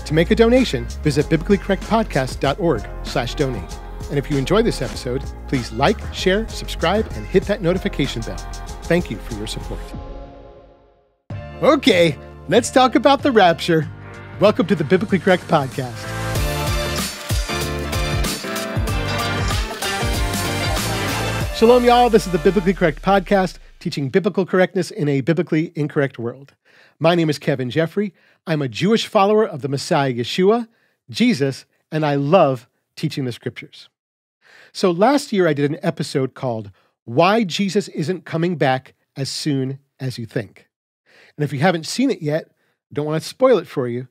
To make a donation, visit biblicallycorrectpodcast.org/donate. And if you enjoy this episode, please like, share, subscribe, and hit that notification bell. Thank you for your support. Okay, let's talk about the rapture. Welcome to the Biblically Correct Podcast. Shalom, y'all. This is the Biblically Correct Podcast, teaching biblical correctness in a biblically incorrect world. My name is Geoffrey. I'm a Jewish follower of the Messiah Yeshua, Jesus, and I love teaching the Scriptures. So last year I did an episode called Why Jesus Isn't Coming Back as Soon as You Think. And if you haven't seen it yet, I don't want to spoil it for you.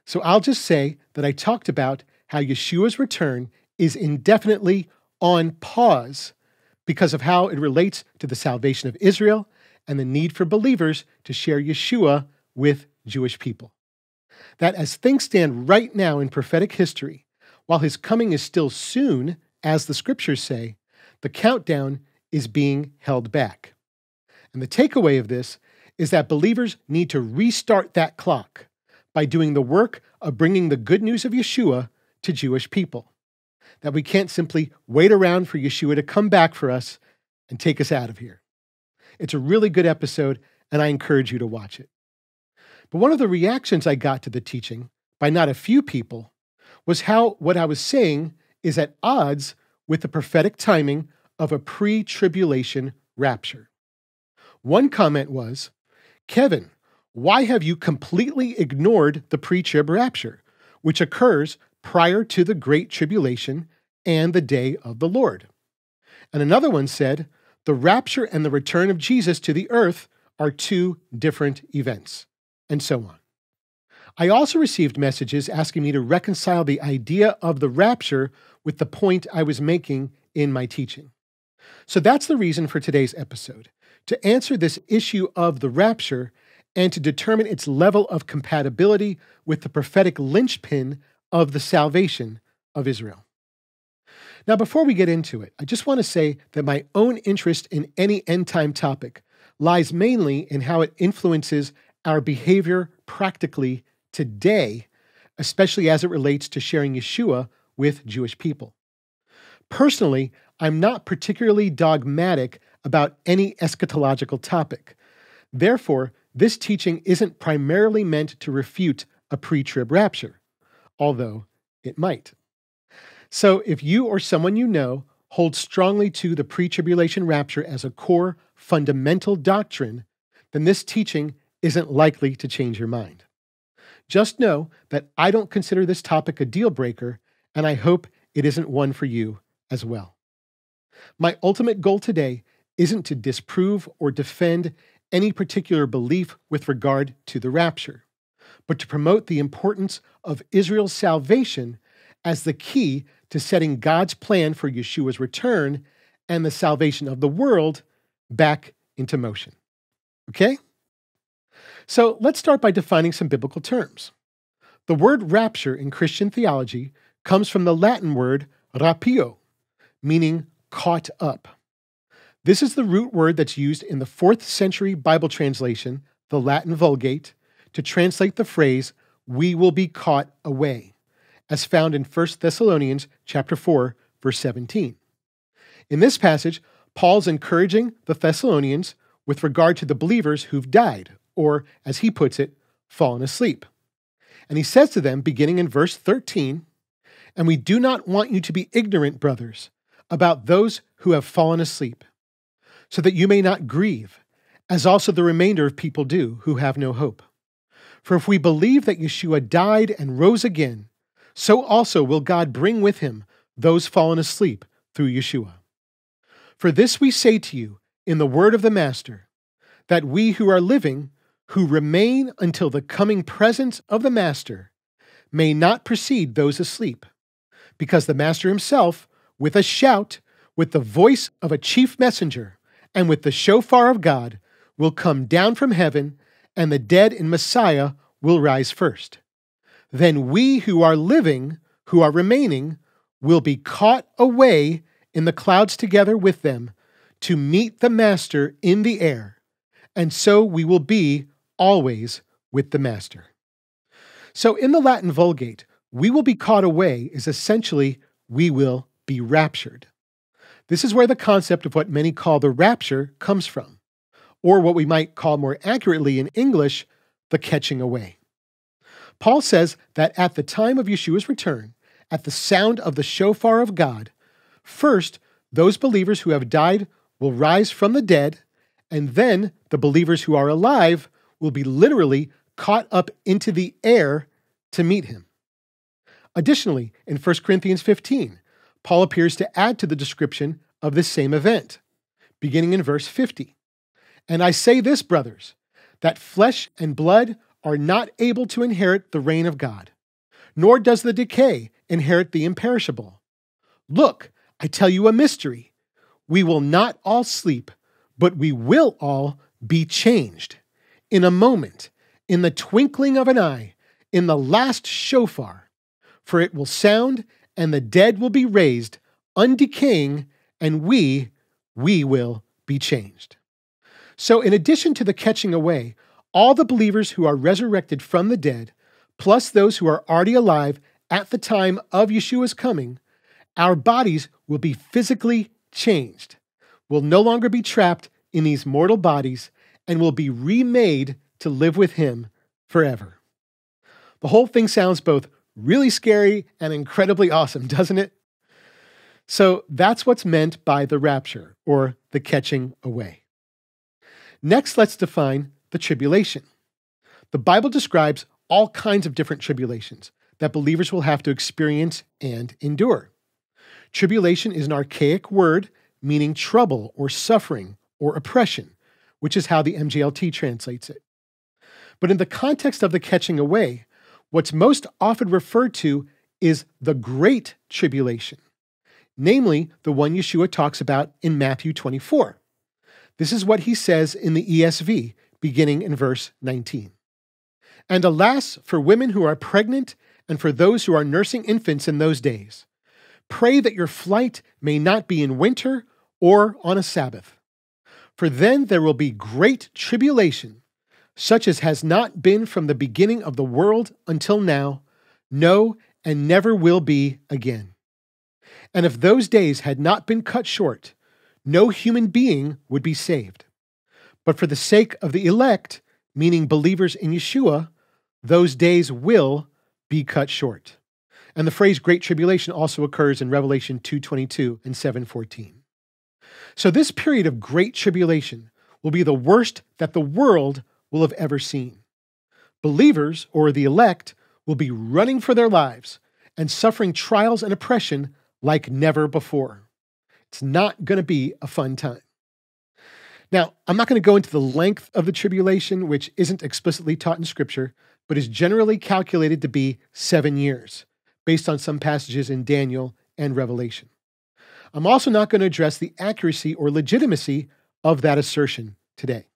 So I'll just say that I talked about how Yeshua's return is indefinitely on pause because of how it relates to the salvation of Israel and the need for believers to share Yeshua with Jewish people. That as things stand right now in prophetic history, while his coming is still soon, as the Scriptures say, the countdown is being held back. And the takeaway of this is that believers need to restart that clock by doing the work of bringing the good news of Yeshua to Jewish people. That we can't simply wait around for Yeshua to come back for us and take us out of here. It's a really good episode, and I encourage you to watch it. But one of the reactions I got to the teaching by not a few people was how what I was saying is at odds with the prophetic timing of a pre-tribulation rapture. One comment was, Kevin, why have you completely ignored the pre-trib rapture, which occurs prior to the Great Tribulation and the day of the Lord? And another one said, the rapture and the return of Jesus to the earth are two different events, and so on. I also received messages asking me to reconcile the idea of the rapture with the point I was making in my teaching. So that's the reason for today's episode, to answer this issue of the rapture and to determine its level of compatibility with the prophetic linchpin of the salvation of Israel. Now, before we get into it, I just want to say that my own interest in any end-time topic lies mainly in how it influences our behavior practically today, especially as it relates to sharing Yeshua with Jewish people. Personally, I'm not particularly dogmatic about any eschatological topic. Therefore, this teaching isn't primarily meant to refute a pre-trib rapture, although it might. So if you or someone you know holds strongly to the pre-tribulation rapture as a core fundamental doctrine, then this teaching isn't likely to change your mind. Just know that I don't consider this topic a deal breaker, and I hope it isn't one for you as well. My ultimate goal today isn't to disprove or defend any particular belief with regard to the rapture, but to promote the importance of Israel's salvation as the key to setting God's plan for Yeshua's return and the salvation of the world back into motion. Okay? So let's start by defining some biblical terms. The word rapture in Christian theology comes from the Latin word rapio, meaning caught up. This is the root word that's used in the 4th century Bible translation, the Latin Vulgate, to translate the phrase, we will be caught away, as found in 1 Thessalonians chapter 4, verse 17. In this passage, Paul's encouraging the Thessalonians with regard to the believers who've died, or, as he puts it, fallen asleep. And he says to them, beginning in verse 13, and we do not want you to be ignorant, brothers, about those who have fallen asleep, so that you may not grieve, as also the remainder of people do who have no hope. For if we believe that Yeshua died and rose again, so also will God bring with him those fallen asleep through Yeshua. For this we say to you in the word of the Master, that we who are living, who remain until the coming presence of the Master, may not precede those asleep, because the Master himself, with a shout, with the voice of a chief messenger, and with the shofar of God, will come down from heaven, and the dead in Messiah will rise first. Then we who are living, who are remaining, will be caught away in the clouds together with them to meet the Master in the air, and so we will be always with the Master. So in the Latin Vulgate, we will be caught away is essentially we will be raptured. This is where the concept of what many call the rapture comes from, or what we might call more accurately in English, the catching away. Paul says that at the time of Yeshua's return, at the sound of the shofar of God, first, those believers who have died will rise from the dead, and then the believers who are alive will be literally caught up into the air to meet him. Additionally, in 1 Corinthians 15, Paul appears to add to the description of this same event, beginning in verse 50. And I say this, brothers, that flesh and blood are not able to inherit the reign of God, nor does the decay inherit the imperishable. Look, I tell you a mystery. We will not all sleep, but we will all be changed. In a moment, in the twinkling of an eye, in the last shofar. For it will sound, and the dead will be raised, undecaying, and we will be changed. So in addition to the catching away, all the believers who are resurrected from the dead, plus those who are already alive at the time of Yeshua's coming, our bodies will be physically changed. We'll no longer be trapped in these mortal bodies and will be remade to live with him forever. The whole thing sounds both really scary and incredibly awesome, doesn't it? So that's what's meant by the rapture, or the catching away. Next, let's define the tribulation. The Bible describes all kinds of different tribulations that believers will have to experience and endure. Tribulation is an archaic word meaning trouble or suffering or oppression, which is how the MJLT translates it. But in the context of the catching away, what's most often referred to is the Great Tribulation, namely the one Yeshua talks about in Matthew 24. This is what he says in the ESV, beginning in verse 19. And alas, for women who are pregnant and for those who are nursing infants in those days, pray that your flight may not be in winter or on a Sabbath. For then there will be great tribulation, such as has not been from the beginning of the world until now, no, and never will be again. And if those days had not been cut short, no human being would be saved. But for the sake of the elect, meaning believers in Yeshua, those days will be cut short. And the phrase Great Tribulation also occurs in Revelation 2:22 and 7:14. So this period of Great Tribulation will be the worst that the world will have ever seen. Believers, or the elect, will be running for their lives and suffering trials and oppression like never before. It's not going to be a fun time. Now, I'm not going to go into the length of the tribulation, which isn't explicitly taught in Scripture, but is generally calculated to be 7 years, based on some passages in Daniel and Revelation. I'm also not going to address the accuracy or legitimacy of that assertion today.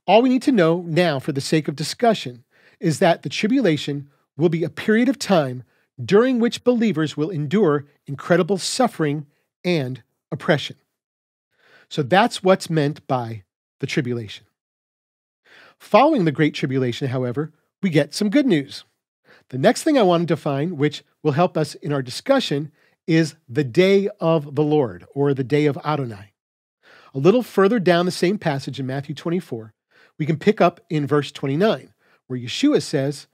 All we need to know now, for the sake of discussion, is that the tribulation will be a period of time during which believers will endure incredible suffering and oppression. So that's what's meant by the tribulation. Following the Great Tribulation, however, we get some good news. The next thing I want to define, which will help us in our discussion, is the day of the Lord, or the day of Adonai. A little further down the same passage in Matthew 24, we can pick up in verse 29, where Yeshua says,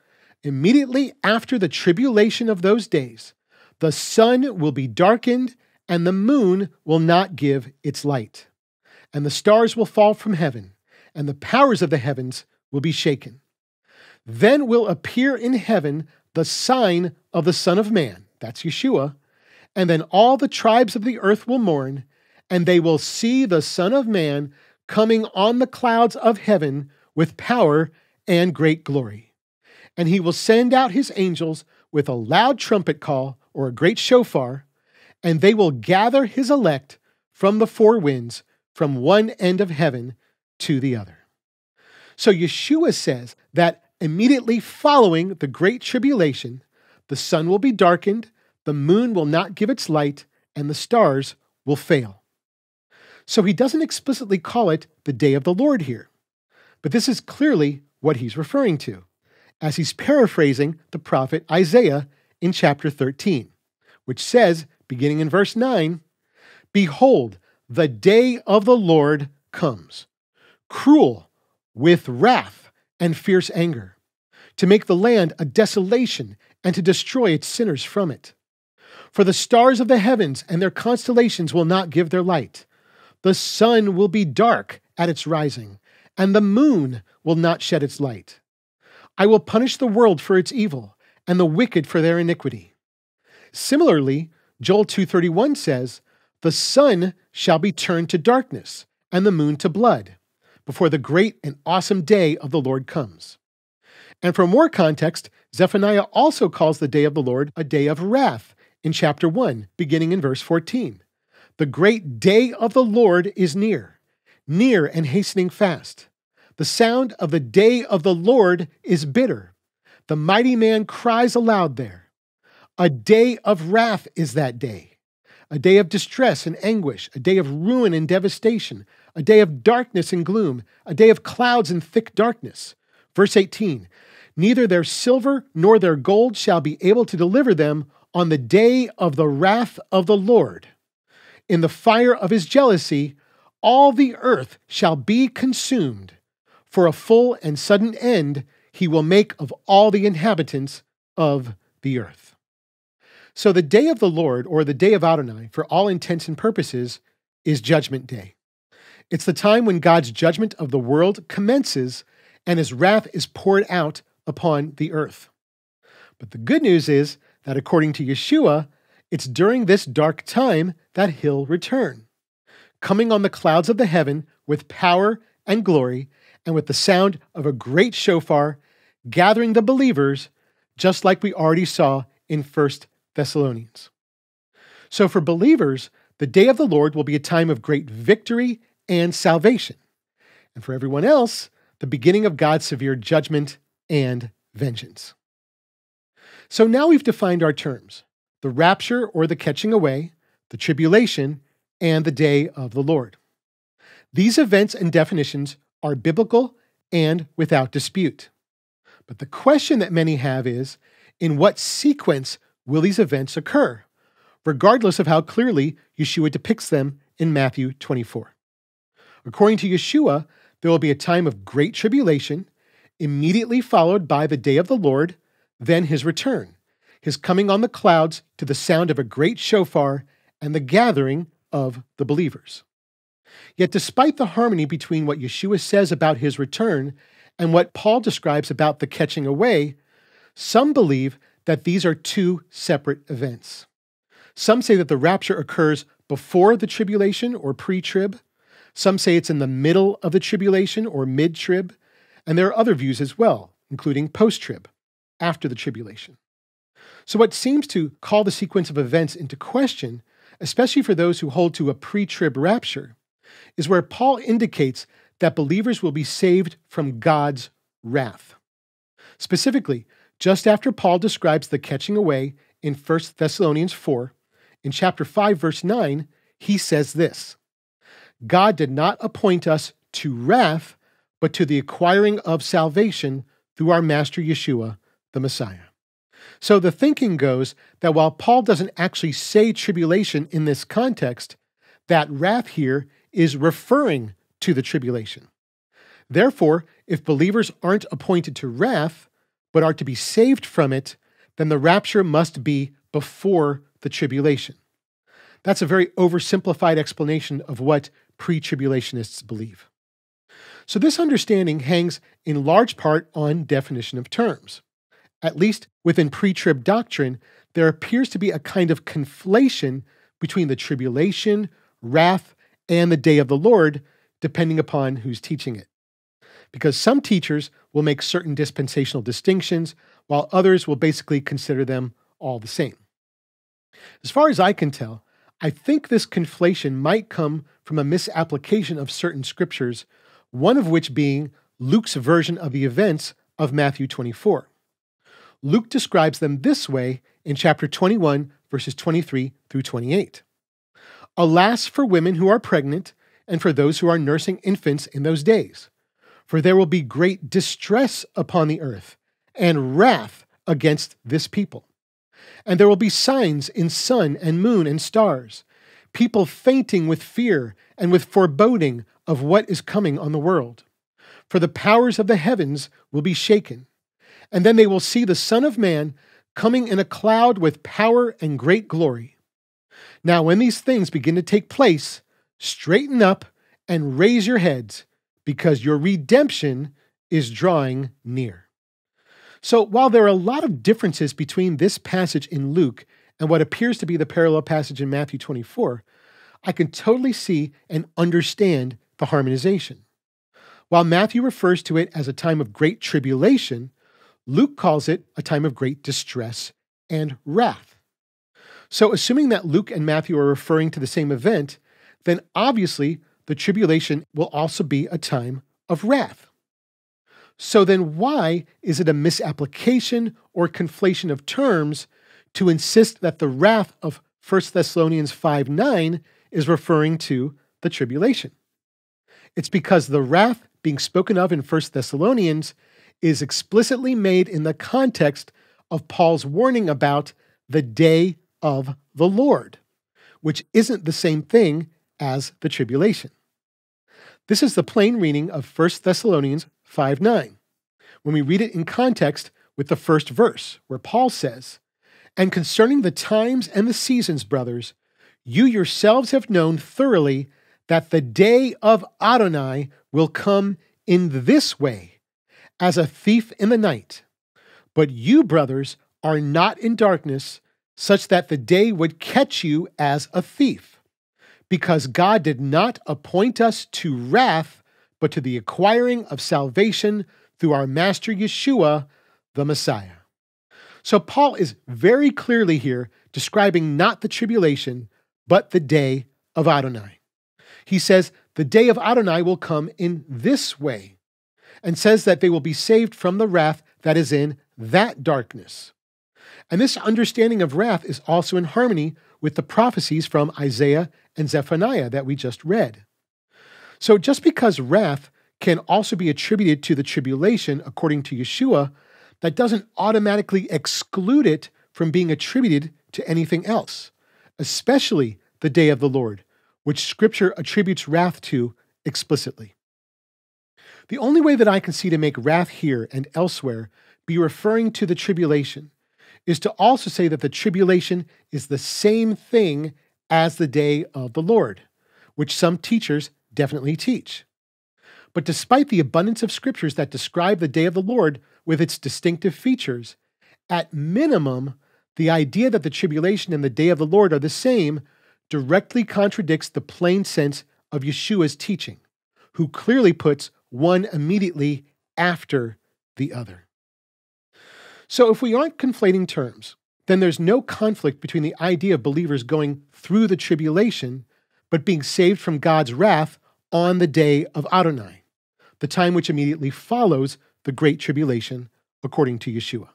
"Immediately after the tribulation of those days, the sun will be darkened, and the moon will not give its light. And the stars will fall from heaven, and the powers of the heavens will be shaken. Then will appear in heaven the sign of the Son of Man," that's Yeshua, "and then all the tribes of the earth will mourn, and they will see the Son of Man coming on the clouds of heaven with power and great glory. And he will send out his angels with a loud trumpet call, or a great shofar, and they will gather his elect from the four winds, from one end of heaven to the other." So Yeshua says that immediately following the Great Tribulation, the sun will be darkened, the moon will not give its light, and the stars will fail. So he doesn't explicitly call it the day of the Lord here, but this is clearly what he's referring to. as he's paraphrasing the prophet Isaiah in chapter 13, which says, beginning in verse 9, "Behold, the day of the Lord comes, cruel, with wrath and fierce anger, to make the land a desolation and to destroy its sinners from it. For the stars of the heavens and their constellations will not give their light. The sun will be dark at its rising, and the moon will not shed its light. I will punish the world for its evil, and the wicked for their iniquity." Similarly, Joel 2:31 says, "The sun shall be turned to darkness, and the moon to blood, before the great and awesome day of the Lord comes." And for more context, Zephaniah also calls the day of the Lord a day of wrath in chapter 1, beginning in verse 14. "The great day of the Lord is near, near and hastening fast. The sound of the day of the Lord is bitter. The mighty man cries aloud there. A day of wrath is that day, a day of distress and anguish, a day of ruin and devastation, a day of darkness and gloom, a day of clouds and thick darkness." Verse 18, "Neither their silver nor their gold shall be able to deliver them on the day of the wrath of the Lord. In the fire of his jealousy, all the earth shall be consumed. For a full and sudden end he will make of all the inhabitants of the earth." So the day of the Lord, or the day of Adonai, for all intents and purposes, is Judgment Day. It's the time when God's judgment of the world commences and his wrath is poured out upon the earth. But the good news is that according to Yeshua, it's during this dark time that he'll return, coming on the clouds of the heaven with power and glory and with the sound of a great shofar, gathering the believers, just like we already saw in 1 Thessalonians. So for believers, the day of the Lord will be a time of great victory and salvation. And for everyone else, the beginning of God's severe judgment and vengeance. So now we've defined our terms: the rapture or the catching away, the tribulation, and the day of the Lord. These events and definitions are biblical and without dispute. But the question that many have is, in what sequence will these events occur, regardless of how clearly Yeshua depicts them in Matthew 24? According to Yeshua, there will be a time of great tribulation, immediately followed by the day of the Lord, then his return, his coming on the clouds to the sound of a great shofar and the gathering of the believers. Yet despite the harmony between what Yeshua says about his return and what Paul describes about the catching away, some believe that these are two separate events. Some say that the rapture occurs before the tribulation or pre-trib. Some say it's in the middle of the tribulation or mid-trib. And there are other views as well, including post-trib, after the tribulation. So what seems to call the sequence of events into question, especially for those who hold to a pre-trib rapture, is where Paul indicates that believers will be saved from God's wrath. Specifically, just after Paul describes the catching away in 1 Thessalonians 4, in chapter 5, verse 9, he says this: "God did not appoint us to wrath, but to the acquiring of salvation through our Master Yeshua, the Messiah." So the thinking goes that while Paul doesn't actually say tribulation in this context, that wrath here is referring to the tribulation. Therefore, if believers aren't appointed to wrath, but are to be saved from it, then the rapture must be before the tribulation. That's a very oversimplified explanation of what pre-tribulationists believe. So this understanding hangs in large part on definition of terms. At least within pre-trib doctrine, there appears to be a kind of conflation between the tribulation, wrath, and the day of the Lord, depending upon who's teaching it. Because some teachers will make certain dispensational distinctions, while others will basically consider them all the same. As far as I can tell, I think this conflation might come from a misapplication of certain scriptures, one of which being Luke's version of the events of Matthew 24. Luke describes them this way in chapter 21, verses 23 through 28. "Alas for women who are pregnant, and for those who are nursing infants in those days. For there will be great distress upon the earth, and wrath against this people. And there will be signs in sun and moon and stars, people fainting with fear and with foreboding of what is coming on the world. For the powers of the heavens will be shaken. And then they will see the Son of Man coming in a cloud with power and great glory. Now, when these things begin to take place, straighten up and raise your heads, because your redemption is drawing near. So while there are a lot of differences between this passage in Luke and what appears to be the parallel passage in Matthew 24, I can totally see and understand the harmonization. While Matthew refers to it as a time of great tribulation, Luke calls it a time of great distress and wrath. So assuming that Luke and Matthew are referring to the same event, then obviously the tribulation will also be a time of wrath. So then why is it a misapplication or conflation of terms to insist that the wrath of 1 Thessalonians 5:9 is referring to the tribulation? It's because the wrath being spoken of in 1 Thessalonians is explicitly made in the context of Paul's warning about the day of the Lord, which isn't the same thing as the tribulation. This is the plain reading of 1 Thessalonians 5:9, when we read it in context with the first verse, where Paul says, "And concerning the times and the seasons, brothers, you yourselves have known thoroughly that the day of Adonai will come in this way, as a thief in the night. But you, brothers, are not in darkness, such that the day would catch you as a thief. Because God did not appoint us to wrath, but to the acquiring of salvation through our Master Yeshua, the Messiah." So Paul is very clearly here describing not the tribulation, but the day of Adonai. He says the day of Adonai will come in this way, and says that they will be saved from the wrath that is in that darkness. And this understanding of wrath is also in harmony with the prophecies from Isaiah and Zephaniah that we just read. So just because wrath can also be attributed to the tribulation according to Yeshua, that doesn't automatically exclude it from being attributed to anything else, especially the day of the Lord, which Scripture attributes wrath to explicitly. The only way that I can see to make wrath here and elsewhere be referring to the tribulation is to also say that the tribulation is the same thing as the day of the Lord, which some teachers definitely teach. But despite the abundance of scriptures that describe the day of the Lord with its distinctive features, at minimum, the idea that the tribulation and the day of the Lord are the same directly contradicts the plain sense of Yeshua's teaching, who clearly puts one immediately after the other. So if we aren't conflating terms, then there's no conflict between the idea of believers going through the tribulation, but being saved from God's wrath on the day of Adonai, the time which immediately follows the Great Tribulation, according to Yeshua.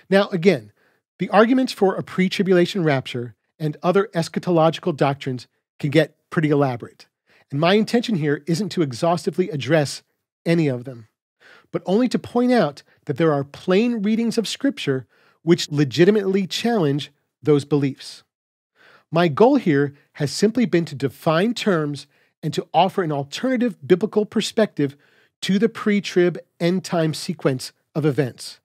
Now, again, the arguments for a pre-tribulation rapture and other eschatological doctrines can get pretty elaborate, and my intention here isn't to exhaustively address any of them, but only to point out that there are plain readings of Scripture which legitimately challenge those beliefs. My goal here has simply been to define terms and to offer an alternative biblical perspective to the pre-trib end-time sequence of events,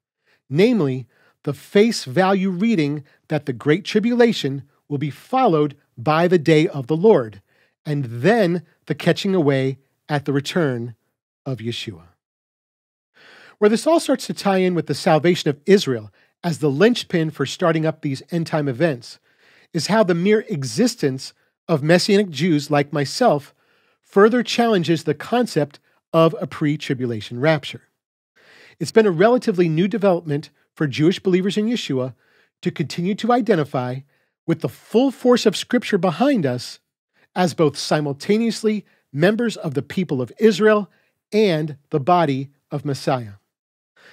namely the face value reading that the Great Tribulation will be followed by the day of the Lord, and then the catching away at the return of Yeshua. Where this all starts to tie in with the salvation of Israel as the linchpin for starting up these end-time events is how the mere existence of Messianic Jews like myself further challenges the concept of a pre-tribulation rapture. It's been a relatively new development for Jewish believers in Yeshua to continue to identify, with the full force of Scripture behind us, as both simultaneously members of the people of Israel and the body of Messiah.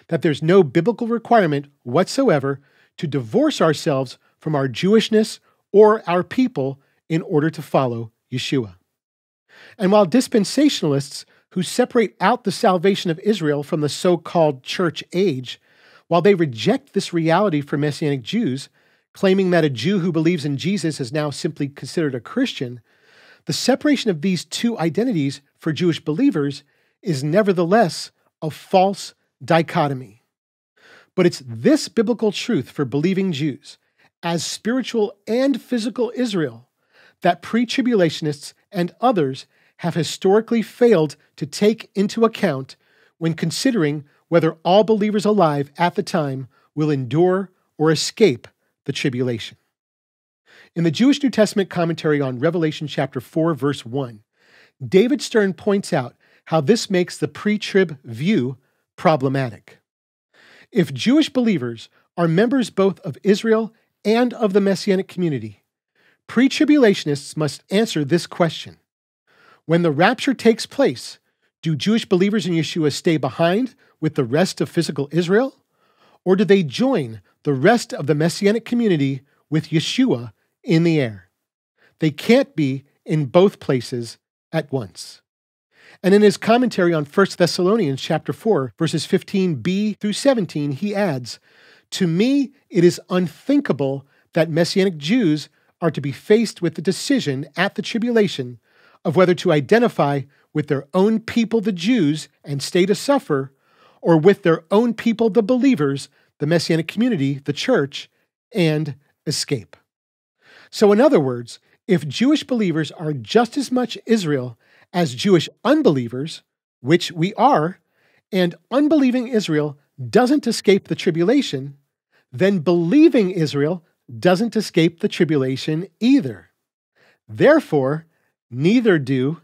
That there's no biblical requirement whatsoever to divorce ourselves from our Jewishness or our people in order to follow Yeshua. And while dispensationalists who separate out the salvation of Israel from the so-called church age, while they reject this reality for Messianic Jews, claiming that a Jew who believes in Jesus is now simply considered a Christian, the separation of these two identities for Jewish believers is nevertheless a false dichotomy. But it's this biblical truth for believing Jews, as spiritual and physical Israel, that pre-tribulationists and others have historically failed to take into account when considering whether all believers alive at the time will endure or escape the tribulation. In the Jewish New Testament commentary on Revelation chapter 4, verse 1, David Stern points out how this makes the pre-trib view problematic. If Jewish believers are members both of Israel and of the Messianic community, pre-tribulationists must answer this question. When the rapture takes place, do Jewish believers in Yeshua stay behind with the rest of physical Israel? Or do they join the rest of the Messianic community with Yeshua in the air? They can't be in both places at once. And in his commentary on 1 Thessalonians chapter 4, verses 15b through 17, he adds, "To me, it is unthinkable that Messianic Jews are to be faced with the decision at the tribulation of whether to identify with their own people, the Jews, and stay to suffer, or with their own people, the believers, the Messianic community, the church, and escape." So in other words, if Jewish believers are just as much Israel as Jewish unbelievers, which we are, and unbelieving Israel doesn't escape the tribulation, then believing Israel doesn't escape the tribulation either. Therefore, neither do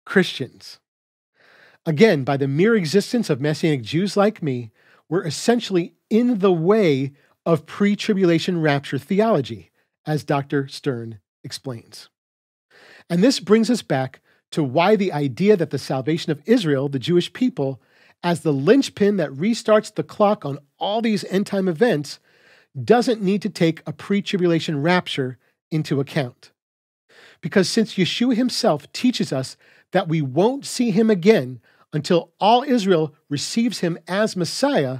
Christians. Again, by the mere existence of Messianic Jews like me, we're essentially in the way of pre-tribulation rapture theology, as Dr. Stern explains. And this brings us back to why the idea that the salvation of Israel, the Jewish people, as the linchpin that restarts the clock on all these end-time events, doesn't need to take a pre-tribulation rapture into account. Because since Yeshua himself teaches us that we won't see him again until all Israel receives him as Messiah,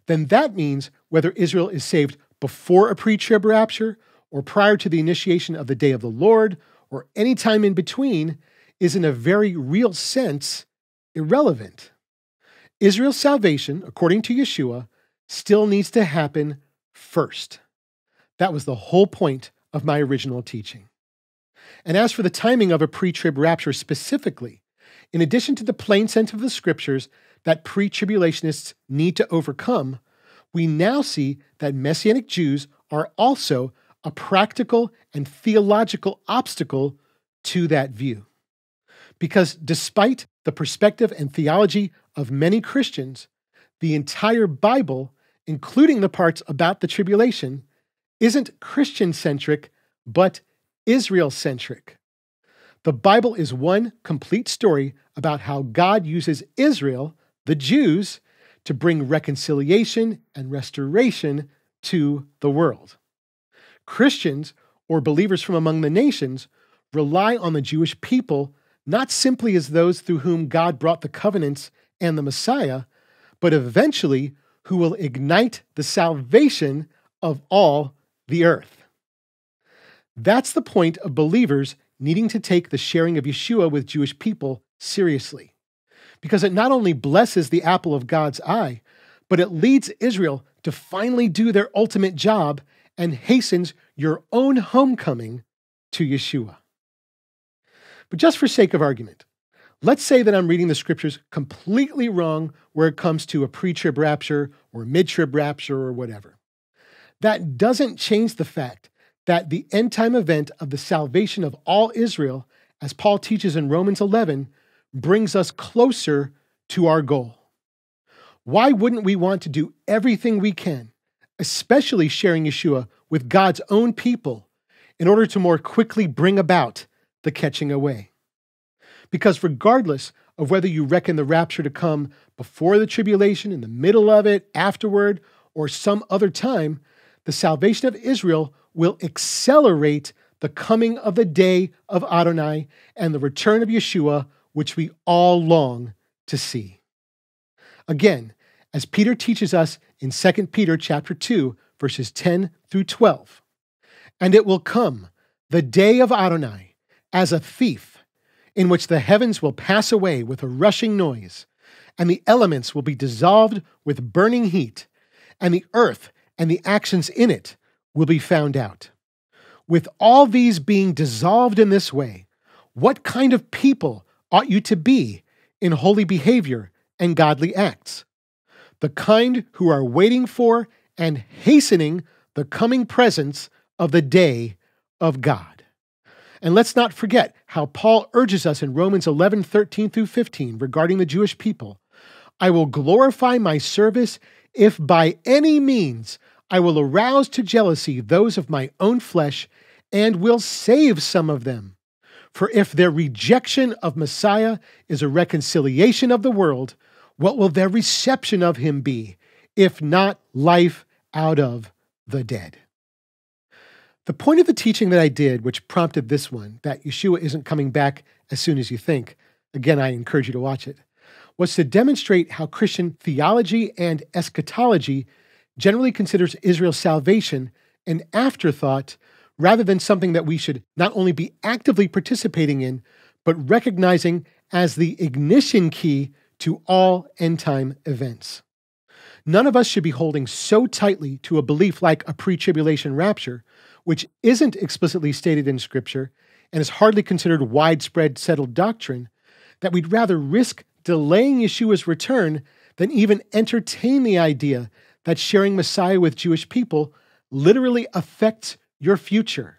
then that means whether Israel is saved before a pre-trib rapture or prior to the initiation of the day of the Lord or any time in between is in a very real sense irrelevant. Israel's salvation, according to Yeshua, still needs to happen first. That was the whole point of my original teaching. And as for the timing of a pre-trib rapture specifically, in addition to the plain sense of the scriptures that pre-tribulationists need to overcome, we now see that Messianic Jews are also a practical and theological obstacle to that view. Because despite the perspective and theology of many Christians, the entire Bible, including the parts about the tribulation, isn't Christian-centric, but Israel-centric. The Bible is one complete story about how God uses Israel, the Jews, to bring reconciliation and restoration to the world. Christians, or believers from among the nations, rely on the Jewish people not simply as those through whom God brought the covenants and the Messiah, but eventually who will ignite the salvation of all the earth. That's the point of believers needing to take the sharing of Yeshua with Jewish people seriously, because it not only blesses the apple of God's eye, but it leads Israel to finally do their ultimate job and hastens your own homecoming to Yeshua. But just for sake of argument, let's say that I'm reading the scriptures completely wrong where it comes to a pre-trib rapture or mid-trib rapture or whatever. That doesn't change the fact that the end-time event of the salvation of all Israel, as Paul teaches in Romans 11, brings us closer to our goal. Why wouldn't we want to do everything we can, especially sharing Yeshua with God's own people, in order to more quickly bring about the catching away? Because regardless of whether you reckon the rapture to come before the tribulation, in the middle of it, afterward, or some other time, the salvation of Israel will accelerate the coming of the day of Adonai and the return of Yeshua, which we all long to see. Again, as Peter teaches us in 2 Peter chapter 2, verses 10 through 12, "And it will come, the day of Adonai, as a thief, in which the heavens will pass away with a rushing noise, and the elements will be dissolved with burning heat, and the earth and the actions in it will be found out. With all these being dissolved in this way, what kind of people ought you to be in holy behavior and godly acts? The kind who are waiting for and hastening the coming presence of the day of God." And let's not forget how Paul urges us in Romans 11:13 through 15 regarding the Jewish people. "I will glorify my service if by any means I will arouse to jealousy those of my own flesh and will save some of them. For if their rejection of Messiah is a reconciliation of the world, what will their reception of him be, if not life out of the dead?" The point of the teaching that I did, which prompted this one, that Yeshua isn't coming back as soon as you think, again, I encourage you to watch it, was to demonstrate how Christian theology and eschatology generally considers Israel's salvation an afterthought rather than something that we should not only be actively participating in, but recognizing as the ignition key to all end-time events. None of us should be holding so tightly to a belief like a pre-tribulation rapture, which isn't explicitly stated in Scripture and is hardly considered widespread settled doctrine, that we'd rather risk delaying Yeshua's return than even entertain the idea that sharing Messiah with Jewish people literally affects your future,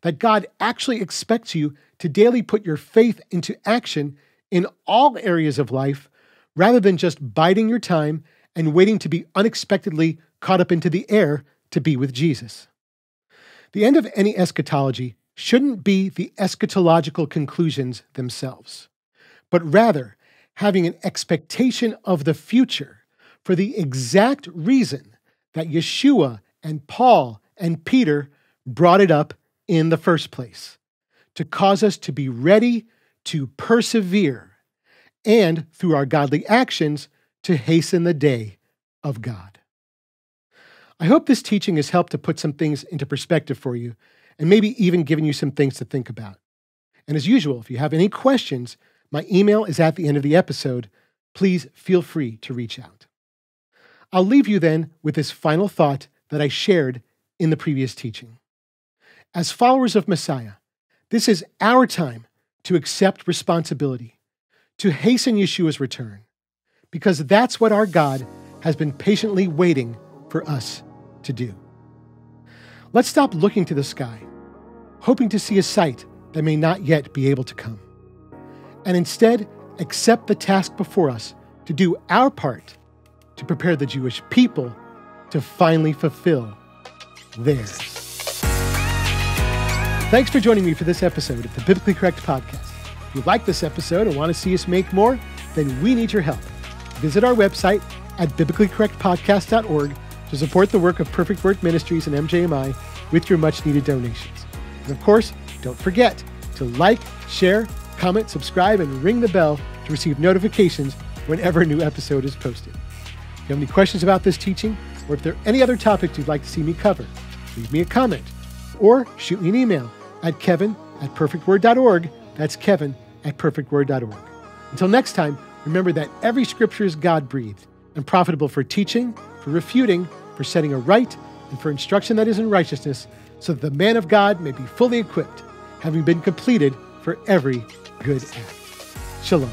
that God actually expects you to daily put your faith into action in all areas of life rather than just biding your time and waiting to be unexpectedly caught up into the air to be with Jesus. The end of any eschatology shouldn't be the eschatological conclusions themselves, but rather having an expectation of the future for the exact reason that Yeshua and Paul and Peter brought it up in the first place, to cause us to be ready to persevere and, through our godly actions, to hasten the day of God. I hope this teaching has helped to put some things into perspective for you and maybe even given you some things to think about. And as usual, if you have any questions, my email is at the end of the episode. Please feel free to reach out. I'll leave you then with this final thought that I shared in the previous teaching. As followers of Messiah, this is our time to accept responsibility, to hasten Yeshua's return, because that's what our God has been patiently waiting for us to do. Let's stop looking to the sky, hoping to see a sight that may not yet be able to come, and instead accept the task before us to do our part to prepare the Jewish people to finally fulfill theirs. Thanks for joining me for this episode of the Biblically Correct Podcast. If you like this episode and want to see us make more, then we need your help. Visit our website at biblicallycorrectpodcast.org to support the work of Perfect Word Ministries and MJMI with your much-needed donations. And of course, don't forget to like, share, comment, subscribe, and ring the bell to receive notifications whenever a new episode is posted. If you have any questions about this teaching, or if there are any other topics you'd like to see me cover, leave me a comment or shoot me an email at kevin@perfectword.org. That's kevin@perfectword.org. Until next time, remember that every scripture is God-breathed and profitable for teaching, for refuting, for setting aright, and for instruction that is in righteousness, so that the man of God may be fully equipped, having been completed for every good act. Shalom.